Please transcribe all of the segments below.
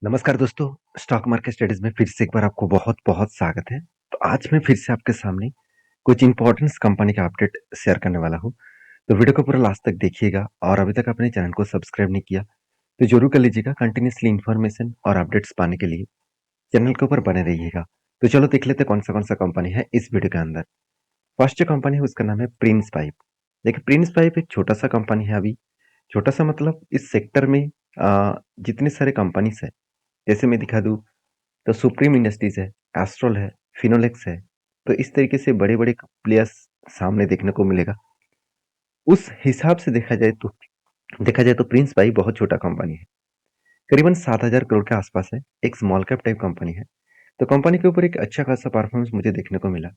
नमस्कार दोस्तों, stock market studies में फिर से एक बार आपको बहुत-बहुत स्वागत है। तो आज मैं फिर से आपके सामने कुछ इम्पोर्टेंट्स कंपनी का अपडेट शेयर करने वाला हूँ। तो वीडियो को पूरा लास्ट तक देखिएगा और अभी तक आपने चैनल को सब्सक्राइब नहीं किया, तो ज़रूर कर लीजिएगा कंटिन्यूअसली इन्फॉर्मेशन और अपडेट्स पाने के लिए चैनल के ऊपर बने रहिएगा। तो चलो देख लेते हैं कौन-सा कंपनी है इस वीडियो के अंदर। फर्स्ट जो कंपनी है उसका नाम है प्रिंस पाइप। देखिए प्रिंस पाइप एक छोटा-सा कंपनी है अभी, छोटा-सा मतलब इस सेक्टर में जितने सारे कंपनीज़ है, जैसे मैं दिखा दूँ तो सुप्रीम इंडस्ट्रीज है, एस्ट्रल है, फिनोलेक्स है। तो इस तरीके से बड़े-बड़े प्लेयर्स सामने देखने को मिलेगा। उस हिसाब से देखा जाए तो प्रिंस भाई बहुत छोटा कंपनी है। करीबन 7,000 करोड़ के आसपास है, एक स्मॉल कैप टाइप कंपनी है। तो कंपनी के ऊपर एक अच्छा खासा परफॉर्मेंस मुझे देखने को मिला।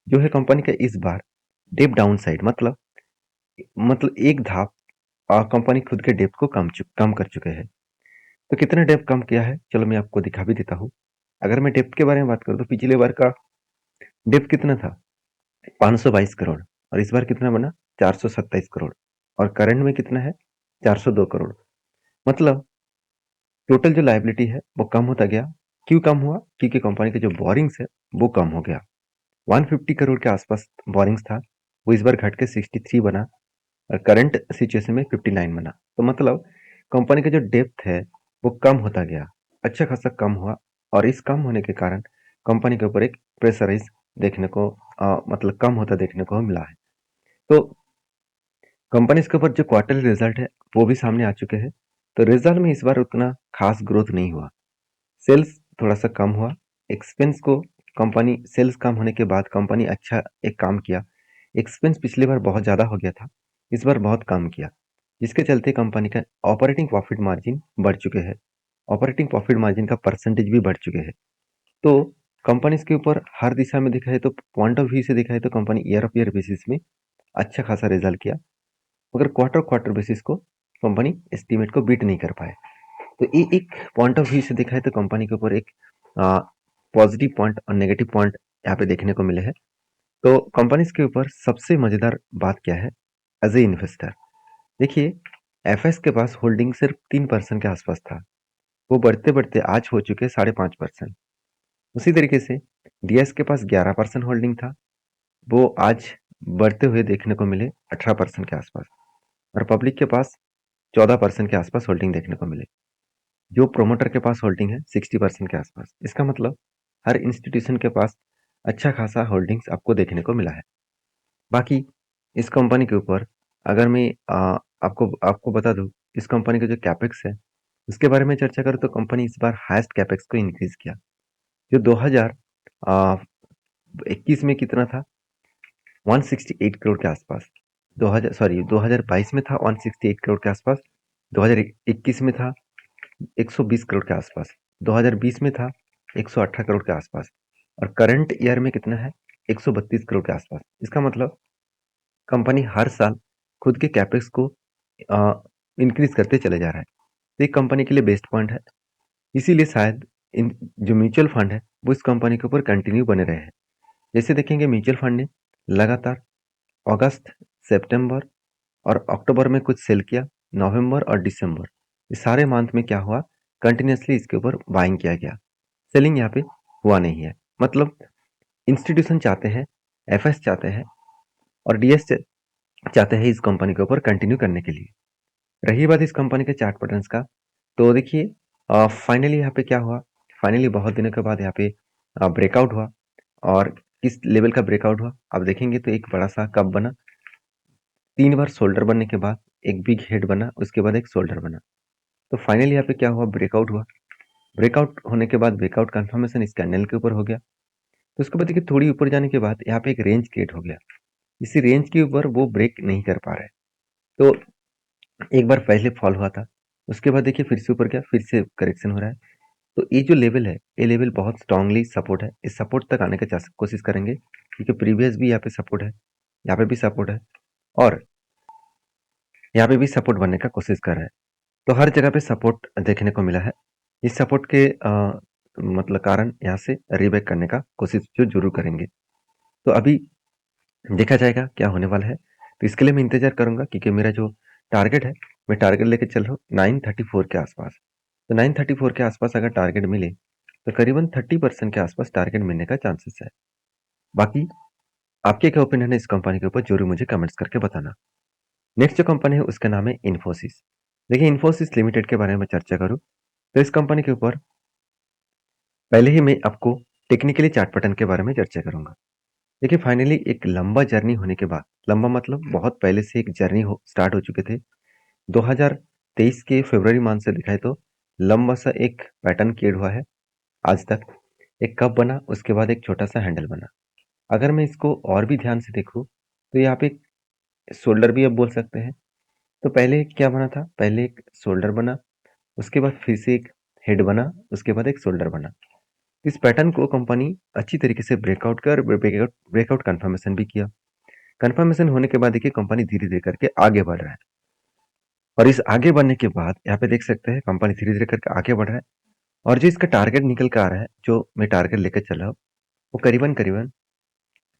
जो है कंपनी का इस बार डेप डाउन साइड मतलब एक धाप कंपनी खुद के डेप को कम कर चुके हैं। तो कितना डेप कम किया है, चलो मैं आपको दिखा भी देता हूँ। अगर मैं डेप के बारे में बात करूँ तो पिछले बार का डेप कितना था? 522 करोड़ और इस बार कितना बना? 427 करोड़ और करंट में कितना है? 402 करोड़। मतलब टोटल जो लायबिलिटी है वो कम होता गया। क्यों कम हुआ? क्योंकि कंपनी का जो बोरिंग्स है वो कम हो गया। 150 करोड़ के आसपास बोरिंग्स था, वो इस बार घट के 63 बना और करंट सिचुएशन में 59 बना। तो मतलब कंपनी का जो डेप्थ है वो कम होता गया, अच्छा खासा कम हुआ और इस कम होने के कारण कंपनी के ऊपर एक प्रेशराइज देखने को मतलब कम होता देखने को मिला है। तो कंपनीज के ऊपर जो क्वार्टरली रिजल्ट है वो भी सामने आ चुके हैं। तो रिजल्ट में इस बार उतना खास ग्रोथ नहीं हुआ, सेल्स थोड़ा सा कम हुआ। एक्सपेंस को कंपनी सेल्स कम होने के बाद कंपनी अच्छा एक काम किया, एक्सपेंस पिछली बार बहुत ज़्यादा हो गया था, इस बार बहुत कम किया, जिसके चलते कंपनी का ऑपरेटिंग प्रॉफिट मार्जिन बढ़ चुके हैं, ऑपरेटिंग प्रॉफिट मार्जिन का परसेंटेज भी बढ़ चुके हैं। तो कंपनीज के ऊपर हर दिशा में दिखाए तो पॉइंट ऑफ व्यू से दिखाए तो company year of year basis में अच्छा खासा रिजल्ट किया, मगर क्वार्टर क्वार्टर बेसिस को कंपनी एस्टीमेट को बीट नहीं कर पाए। तो ये एक पॉइंट ऑफ व्यू से देखा है तो कंपनी के ऊपर एक पॉजिटिव पॉइंट और नेगेटिव पॉइंट यहाँ पे देखने को मिले हैं। तो कंपनीज के ऊपर सबसे मजेदार बात क्या है? एज ए इन्वेस्टर देखिए, एफएस के पास होल्डिंग सिर्फ 3% के आसपास था, वो बढ़ते बढ़ते आज हो चुके 5.5%। उसी तरीके से डीएस के पास 11% होल्डिंग था, वो आज बढ़ते हुए देखने को मिले 18% के आसपास और पब्लिक के पास 14% के आसपास होल्डिंग देखने को मिले। जो प्रोमोटर के पास होल्डिंग है 60% के आसपास। इसका मतलब हर इंस्टीट्यूशन के पास अच्छा खासा होल्डिंग्स आपको देखने को मिला है। बाकी इस कंपनी के ऊपर अगर मैं आपको आपको बता दूं, इस कंपनी का जो कैपेक्स है उसके बारे में चर्चा करूँ तो कंपनी इस बार हाईएस्ट कैपेक्स को इंक्रीज किया। जो 2021 में कितना था? 168 करोड़ के आसपास। 2022 में था 168 करोड़ के आसपास। 2021 में था 120 करोड़ के आसपास। 2020 में था 118 करोड़ के आसपास और करंट ईयर में कितना है? 132 करोड़ के आसपास। इसका मतलब कंपनी हर साल खुद के कैपेक्स को इंक्रीज करते चले जा रहा है। तो एक कंपनी के लिए बेस्ट पॉइंट है। इसीलिए शायद इन जो म्यूचुअल फंड है वो इस कंपनी के ऊपर कंटिन्यू बने रहे हैं। जैसे देखेंगे म्यूचुअल फंड ने लगातार अगस्त, सितंबर और अक्टूबर में कुछ सेल किया, नवंबर और दिसंबर ये सारे मंथ में क्या हुआ? कंटिन्यूअसली इसके ऊपर बाइंग किया गया, सेलिंग यहाँ पे हुआ नहीं है। मतलब इंस्टीट्यूशन चाहते हैं, एफएस चाहते हैं और डीएस चाहते हैं इस कंपनी के ऊपर कंटिन्यू करने के लिए। रही बात इस कंपनी के चार्ट पैटर्न्स का, तो देखिए फाइनली यहाँ पे क्या हुआ? फाइनली बहुत दिनों के बाद यहाँ पे ब्रेकआउट हुआ और किस लेवल का ब्रेकआउट हुआ आप देखेंगे तो एक बड़ा सा कप बना, 3 बार शोल्डर बनने के बाद एक बिग हेड बना, उसके बाद एक शोल्डर बना। तो फाइनली यहाँ पे क्या हुआ? ब्रेकआउट हुआ। ब्रेकआउट होने के बाद ब्रेकआउट कंफर्मेशन इस कैंडल के ऊपर हो गया। तो उसके बाद देखिए थोड़ी ऊपर जाने के बाद यहाँ पे एक रेंज क्रिएट हो गया। इसी रेंज के ऊपर वो ब्रेक नहीं कर पा रहे। तो एक बार पहले फॉल हुआ था, उसके बाद देखिए फिर से ऊपर गया, फिर से करेक्शन हो रहा है। तो ये जो लेवल है, ये लेवल बहुत स्ट्रांगली सपोर्ट है। इस सपोर्ट तक आने का कोशिश करेंगे क्योंकि प्रीवियस भी यहाँ पे सपोर्ट है, यहाँ पे भी सपोर्ट है और यहाँ पे भी सपोर्ट बनने का कोशिश कर रहा है। तो हर जगह पे सपोर्ट देखने को मिला है। इस सपोर्ट के मतलब कारण यहाँ से रीबैक करने का कोशिश जो जरूर करेंगे। तो अभी देखा जाएगा क्या होने वाला है। तो इसके लिए मैं इंतजार करूंगा क्योंकि मेरा जो टारगेट है, मैं टारगेट लेके चल रहा हूँ 934 के आसपास। तो 934 के आसपास अगर टारगेट मिले तो करीबन 30% के आसपास टारगेट मिलने का चांसेस है। बाकी आपके क्या ओपिनियन है इस कंपनी के ऊपर, जरूर मुझे कमेंट्स करके बताना। नेक्स्ट जो कंपनी है उसका नाम है इन्फोसिस। देखिए, इन्फोसिस लिमिटेड के बारे में चर्चा करूँ तो इस कंपनी के ऊपर पहले ही मैं आपको टेक्निकली चार्ट पैटर्न के बारे में चर्चा करूंगा। देखिए, फाइनली एक लंबा जर्नी होने के बाद, लंबा मतलब बहुत पहले से एक जर्नी हो स्टार्ट हो चुके थे। 2023 के फरवरी मंथ से दिखाए तो लंबा सा एक पैटर्न क्रिएट हुआ है आज तक। एक कप बना, उसके बाद एक छोटा सा हैंडल बना। अगर मैं इसको और भी ध्यान से देखूं तो यहाँ पे शोल्डर भी आप बोल सकते हैं। तो पहले क्या बना था, पहले एक शोल्डर बना, उसके बाद फिर से एक हेड बना, उसके बाद एक शोल्डर बना। इस पैटर्न को कंपनी अच्छी तरीके से ब्रेकआउट कर ब्रेकआउट ब्रेकआउट कंफर्मेशन भी किया। कंफर्मेशन होने के बाद देखिए कंपनी धीरे धीरे करके आगे बढ़ रहा है। और इस आगे बढ़ने के बाद यहाँ पे देख सकते हैं कंपनी धीरे धीरे करके आगे बढ़ रहा है। और जो इसका टारगेट निकल के आ रहा है, जो मैं टारगेट लेकर चल रहा हूँ, वो करीबन करीबन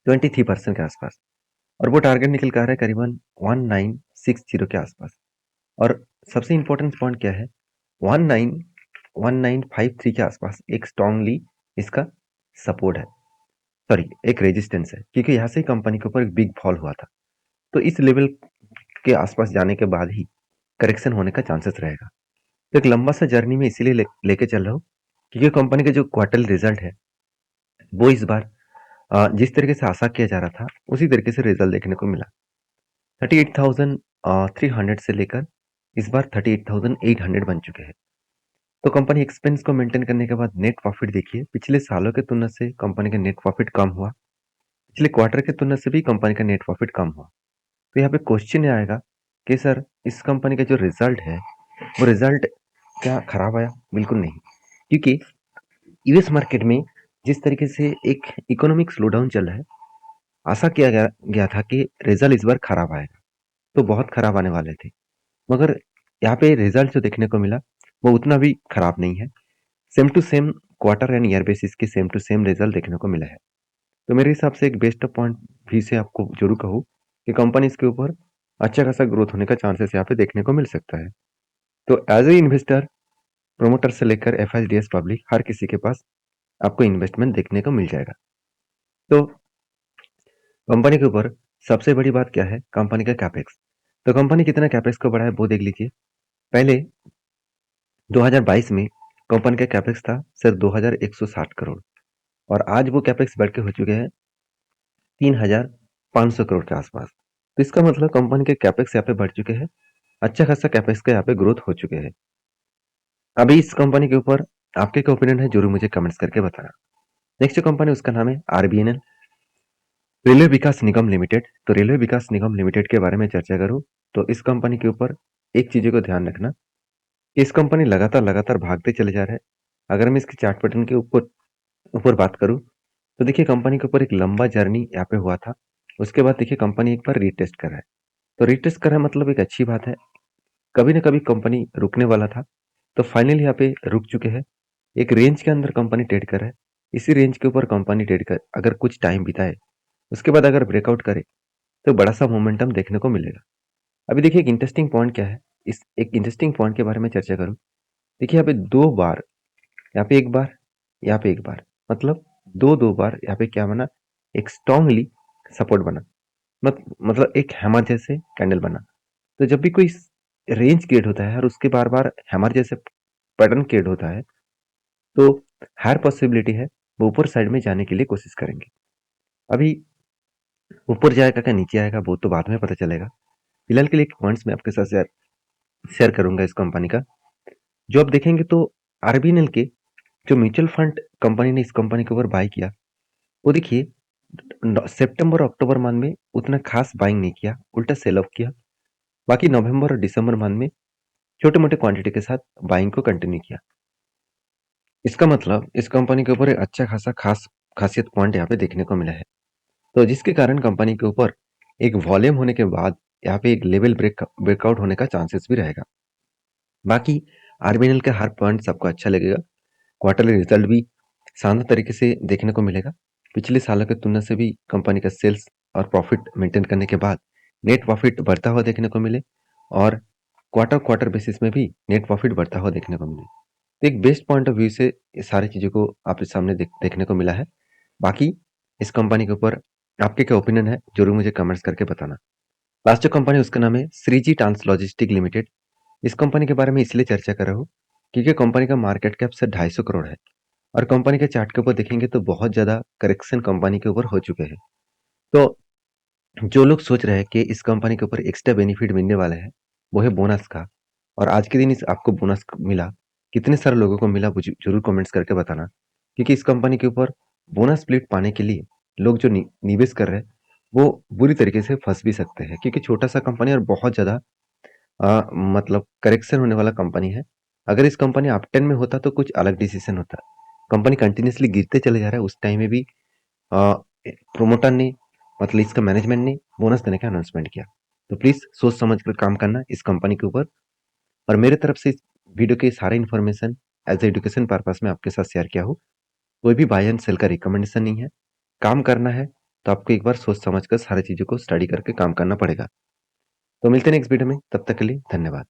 23% के आसपास। और वो टारगेट निकल के आ रहा है करीबन 1960 के आसपास। और सबसे इंपॉर्टेंट पॉइंट क्या है, 191953 के आसपास एक स्ट्रांगली इसका सपोर्ट है, सॉरी एक रेजिस्टेंस है, क्योंकि यहाँ से कंपनी के ऊपर एक बिग फॉल हुआ था। तो इस लेवल के आसपास जाने के बाद ही करेक्शन होने का चांसेस रहेगा। तो एक लंबा सा जर्नी में इसीलिए लेके चल रहा हूँ, क्योंकि कंपनी का जो क्वार्टरली रिजल्ट है वो इस बार जिस तरीके से आशा किया जा रहा था उसी तरीके से रिजल्ट देखने को मिला। 38,300 से लेकर इस बार 38,800 बन चुके हैं। तो कंपनी एक्सपेंस को मेंटेन करने के बाद नेट प्रॉफिट देखिए, पिछले सालों के तुलना से कंपनी का नेट प्रॉफिट कम हुआ, पिछले क्वार्टर की तुलना से भी कंपनी का नेट प्रॉफिट कम हुआ। तो यहाँ पे क्वेश्चन आएगा कि सर इस कंपनी का जो रिजल्ट है वो रिजल्ट क्या खराब आया? बिल्कुल नहीं, क्योंकि यूएस मार्केट में जिस तरीके से एक इकोनॉमिक स्लोडाउन चल रहा है, आशा किया गया था कि रिजल्ट इस बार खराब आएगा, तो बहुत खराब आने वाले थे। मगर यहाँ पे रिजल्ट जो देखने को मिला वो उतना भी खराब नहीं है। Same to same quarter and year basis की सेम टू सेम रिजल्ट देखने को मिला है। तो मेरे हिसाब से एक बेस्ट पॉइंट भी से आपको जरूर कहूँ कि कंपनी इसके ऊपर अच्छा खासा ग्रोथ होने का चांसेस यहाँ पे देखने को मिल सकता है। तो एज ए इन्वेस्टर, प्रोमोटर से लेकर एफआईडीएस पब्लिक, हर किसी के पास आपको इन्वेस्टमेंट देखने को मिल जाएगा। तो कंपनी के ऊपर सबसे बड़ी बात क्या है, कंपनी का कैपेक्स। तो कंपनी कितना कैपेक्स को बढ़ाया वो देख लीजिए। पहले 2022 में कंपनी का कैपेक्स था सिर्फ 2160 करोड़, और आज वो कैपेक्स बढ़ के हो चुके हैं 3500 करोड़ के आसपास। तो इसका मतलब कंपनी के कैपेक्स यहाँ पे बढ़ चुके हैं, अच्छा खासा कैपेक्स का यहाँ पे ग्रोथ हो चुके हैं। अभी इस कंपनी के ऊपर आपके क्या ओपिनियन है, जरूर मुझे कमेंट्स करके बताना। नेक्स्ट जो कंपनी उसका नाम है आरबीएनएल, रेलवे विकास निगम लिमिटेड। तो रेलवे विकास निगम लिमिटेड के बारे में चर्चा करूं तो इस कंपनी के ऊपर एक चीज को ध्यान रखना कि इस कंपनी लगातार लगातार भागते चले जा रहे हैं। अगर मैं इसके चार्ट पैटर्न के ऊपर ऊपर बात करूं तो देखिए कंपनी के ऊपर एक लंबा जर्नी यहाँ पे हुआ था। उसके बाद देखिए कंपनी एक बार रीटेस्ट कर रहा है। तो रीटेस्ट कर रहा है मतलब एक अच्छी बात है। कभी ना कभी कंपनी रुकने वाला था, तो फाइनली यहाँ पे रुक चुके हैं। एक रेंज के अंदर कंपनी ट्रेड कर रहा है। इसी रेंज के ऊपर कंपनी ट्रेड कर अगर कुछ टाइम बिताए, उसके बाद अगर ब्रेकआउट करे तो बड़ा सा मोमेंटम देखने को मिलेगा। अभी देखिए एक इंटरेस्टिंग पॉइंट क्या है, इस एक इंटरेस्टिंग पॉइंट के बारे में चर्चा करूं। देखिए यहाँ पे दो बार, यहाँ पे एक बार, यहाँ पे एक बार, मतलब दो दो बार यहाँ पे क्या बना, एक स्ट्रांगली सपोर्ट बना, मतलब एक हैमर जैसे कैंडल बना। तो जब भी कोई रेंज क्रिएट होता है और उसके बार बार हैमर जैसे पैटर्न क्रिएट होता है, तो हायर पॉसिबिलिटी है वो ऊपर साइड में जाने के लिए कोशिश करेंगे। अभी ऊपर जाएगा क्या नीचे आएगा वो तो बाद में पता चलेगा। फिलहाल के लिए एक पॉइंट्स मैं आपके साथ शेयर शेयर करूंगा इस कंपनी का। जो आप देखेंगे तो आरबीएनएल के जो म्यूचुअल फंड कंपनी ने इस कंपनी के ऊपर बाय किया, वो देखिए सितंबर और अक्टूबर मंथ में उतना खास बाइंग नहीं किया, उल्टा सेल ऑफ किया। बाकी नवंबर और दिसंबर मंथ में छोटे मोटे क्वांटिटी के साथ बाइंग को कंटिन्यू किया। इसका मतलब इस कंपनी के ऊपर एक अच्छा खासा खासियत पॉइंट यहाँ पे देखने को मिला है। तो जिसके कारण कंपनी के ऊपर एक वॉल्यूम होने के बाद यहाँ पे एक लेवल ब्रेकआउट होने का चांसेस भी रहेगा। बाकी आरबीएनएल का हर पॉइंट सबको अच्छा लगेगा। क्वार्टरली रिजल्ट भी शानदार तरीके से देखने को मिलेगा। पिछले सालों की तुलना से भी कंपनी का सेल्स और प्रॉफिट मेंटेन करने के बाद नेट प्रॉफिट बढ़ता हुआ देखने को मिले, और क्वार्टर क्वार्टर बेसिस में भी नेट प्रॉफिट बढ़ता हुआ देखने को मिले। तो एक बेस्ट पॉइंट ऑफ व्यू से ये सारी चीज़ों को आपके सामने देखने को मिला है। बाकी इस कंपनी के ऊपर आपके क्या ओपिनियन है, ज़रूर मुझे कमेंट्स करके बताना। लास्ट जो कंपनी है उसका नाम है श्रीजी ट्रांस लॉजिस्टिक लिमिटेड। इस कंपनी के बारे में इसलिए चर्चा कर रहा हूँ क्योंकि कंपनी का मार्केट कैप सिर्फ 250 करोड़ है और कंपनी के चार्ट के ऊपर देखेंगे तो बहुत ज़्यादा करेक्शन कंपनी के ऊपर हो चुके हैं। तो जो लोग सोच रहे हैं कि इस कंपनी के ऊपर एक्स्ट्रा बेनिफिट मिलने वाला है, वो है बोनस का। और आज के दिन इस आपको बोनस मिला, कितने सारे लोगों को मिला मुझे ज़रूर कमेंट्स करके बताना। क्योंकि इस कंपनी के ऊपर बोनस स्प्लिट पाने के लिए लोग जो निवेश कर रहे हैं, वो बुरी तरीके से फँस भी सकते हैं क्योंकि छोटा-सा कंपनी और बहुत ज़्यादा मतलब करेक्शन होने वाला कंपनी है। अगर इस कंपनी अप ट्रेंड में होता तो कुछ अलग डिसीजन होता। कंपनी कंटिन्यूअसली गिरते चले जा रहा है, उस टाइम में भी अ, प्रोमोटर ने मतलब इसका मैनेजमेंट ने बोनस देने का अनाउंसमेंट किया। तो प्लीज़ सोच समझ कर काम करना इस कंपनी के ऊपर। और मेरे तरफ से इस वीडियो के सारे इन्फॉर्मेशन एज़ एजुकेशन पर्पस में आपके साथ शेयर किया हूँ। कोई भी बाय एंड सेल का रिकमेंडेशन नहीं है। काम करना है तो आपको एक बार सोच समझ कर सारी चीज़ों को स्टडी करके काम करना पड़ेगा। तो मिलते हैं नेक्स्ट वीडियो में, तब तक के लिए धन्यवाद।